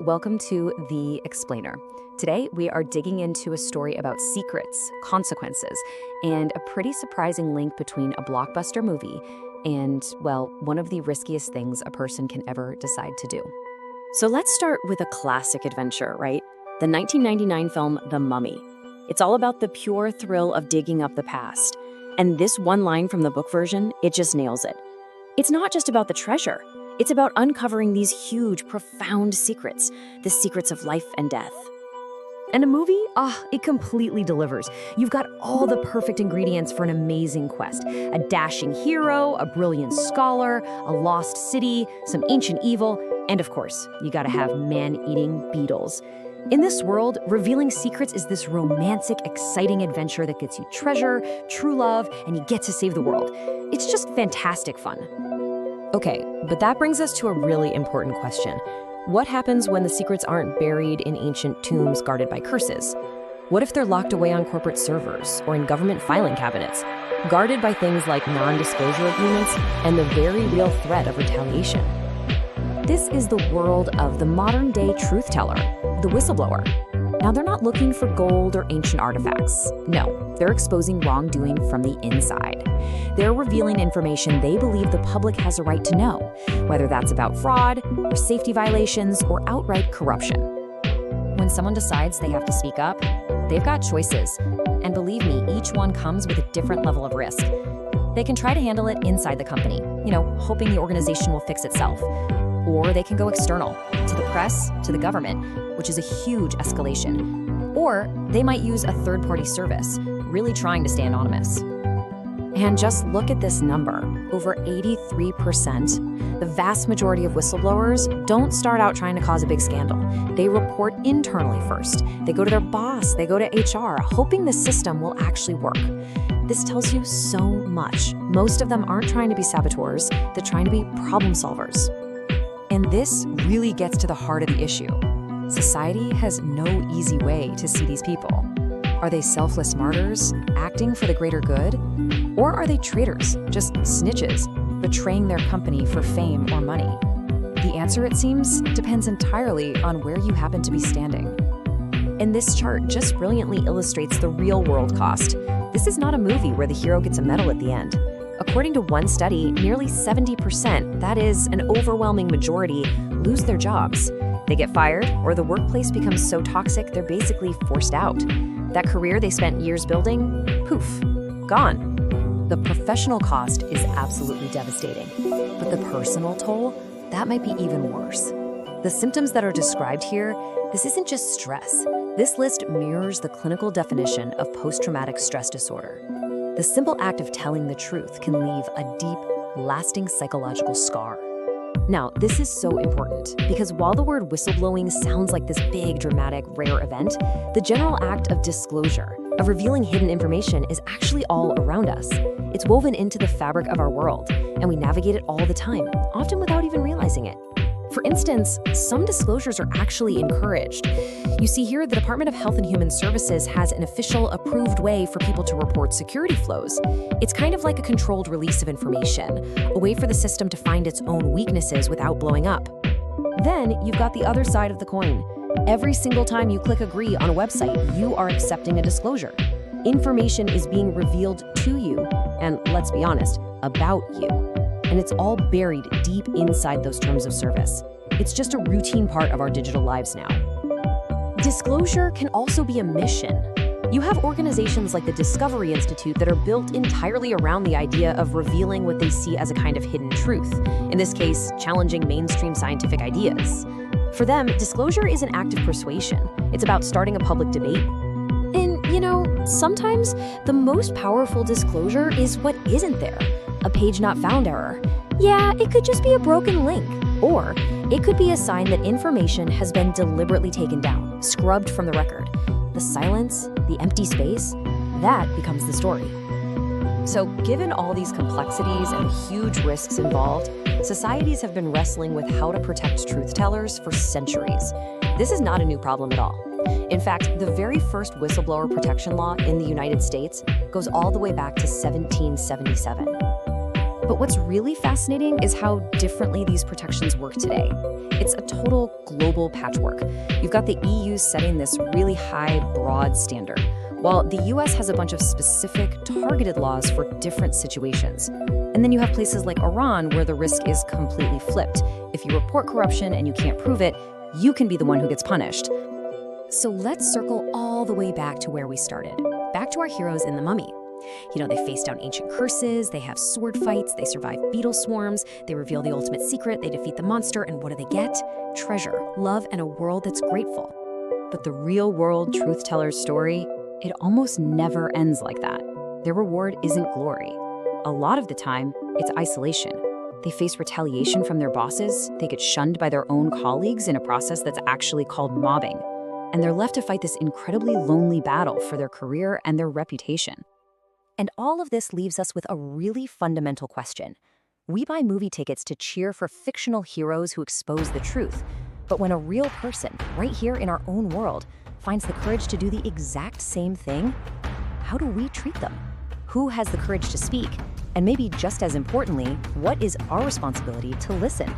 welcome to The Explainer. Today, we are digging into a story about secrets, consequences, and a pretty surprising link between a blockbuster movie and, well, one of the riskiest things a person can ever decide to do. So let's start with a classic adventure, right? The 1999 film, The Mummy. It's all about the pure thrill of digging up the past. And this one line from the book version, it just nails it. It's not just about the treasure. It's about uncovering these huge, profound secrets, the secrets of life and death. And a movie? It completely delivers. You've got all the perfect ingredients for an amazing quest. A dashing hero, a brilliant scholar, a lost city, some ancient evil, and of course, you gotta have man-eating beetles. In this world, revealing secrets is this romantic, exciting adventure that gets you treasure, true love, and you get to save the world. It's just fantastic fun. Okay, but that brings us to a really important question. What happens when the secrets aren't buried in ancient tombs guarded by curses? What if they're locked away on corporate servers or in government filing cabinets, guarded by things like non-disclosure agreements and the very real threat of retaliation? This is the world of the modern-day truth teller, the whistleblower. Now, they're not looking for gold or ancient artifacts. No, they're exposing wrongdoing from the inside. They're revealing information they believe the public has a right to know, whether that's about fraud, or safety violations, or outright corruption. When someone decides they have to speak up, they've got choices. And believe me, each one comes with a different level of risk. They can try to handle it inside the company, hoping the organization will fix itself. Or they can go external, to the press, to the government, which is a huge escalation. Or they might use a third-party service, really trying to stay anonymous. And just look at this number. Over 83%, the vast majority of whistleblowers don't start out trying to cause a big scandal. They report internally first. They go to their boss, they go to HR, hoping the system will actually work. This tells you so much. Most of them aren't trying to be saboteurs, they're trying to be problem solvers. And this really gets to the heart of the issue. Society has no easy way to see these people. Are they selfless martyrs, acting for the greater good? Or are they traitors, just snitches, betraying their company for fame or money? The answer, it seems, depends entirely on where you happen to be standing. And this chart just brilliantly illustrates the real-world cost. This is not a movie where the hero gets a medal at the end. According to one study, nearly 70%, that is, an overwhelming majority, lose their jobs. They get fired, or the workplace becomes so toxic they're basically forced out. That career they spent years building, poof, gone. The professional cost is absolutely devastating, but the personal toll, that might be even worse. The symptoms that are described here, this isn't just stress. This list mirrors the clinical definition of post-traumatic stress disorder. The simple act of telling the truth can leave a deep, lasting psychological scar. Now, this is so important because while the word whistleblowing sounds like this big, dramatic, rare event, the general act of disclosure, of revealing hidden information, is actually all around us. It's woven into the fabric of our world, and we navigate it all the time, often without even realizing it. For instance, some disclosures are actually encouraged. You see here, the Department of Health and Human Services has an official approved way for people to report security flows. It's kind of like a controlled release of information, a way for the system to find its own weaknesses without blowing up. Then you've got the other side of the coin. Every single time you click agree on a website, you are accepting a disclosure. Information is being revealed to you, and let's be honest, about you. And it's all buried deep inside those terms of service. It's just a routine part of our digital lives now. Disclosure can also be a mission. You have organizations like the Discovery Institute that are built entirely around the idea of revealing what they see as a kind of hidden truth, in this case, challenging mainstream scientific ideas. For them, disclosure is an act of persuasion. It's about starting a public debate. And, sometimes the most powerful disclosure is what isn't there. A page not found error. Yeah, it could just be a broken link. Or it could be a sign that information has been deliberately taken down, scrubbed from the record. The silence, the empty space, that becomes the story. So given all these complexities and huge risks involved, societies have been wrestling with how to protect truth tellers for centuries. This is not a new problem at all. In fact, the very first whistleblower protection law in the United States goes all the way back to 1777. But what's really fascinating is how differently these protections work today. It's a total global patchwork. You've got the EU setting this really high, broad standard, while the US has a bunch of specific, targeted laws for different situations. And then you have places like Iran where the risk is completely flipped. If you report corruption and you can't prove it, you can be the one who gets punished. So let's circle all the way back to where we started, back to our heroes in The Mummy. They face down ancient curses, they have sword fights, they survive beetle swarms, they reveal the ultimate secret, they defeat the monster, and what do they get? Treasure, love, and a world that's grateful. But the real-world truth-teller's story, it almost never ends like that. Their reward isn't glory. A lot of the time, it's isolation. They face retaliation from their bosses, they get shunned by their own colleagues in a process that's actually called mobbing, and they're left to fight this incredibly lonely battle for their career and their reputation. And all of this leaves us with a really fundamental question. We buy movie tickets to cheer for fictional heroes who expose the truth, but when a real person, right here in our own world, finds the courage to do the exact same thing, how do we treat them? Who has the courage to speak? And maybe just as importantly, what is our responsibility to listen?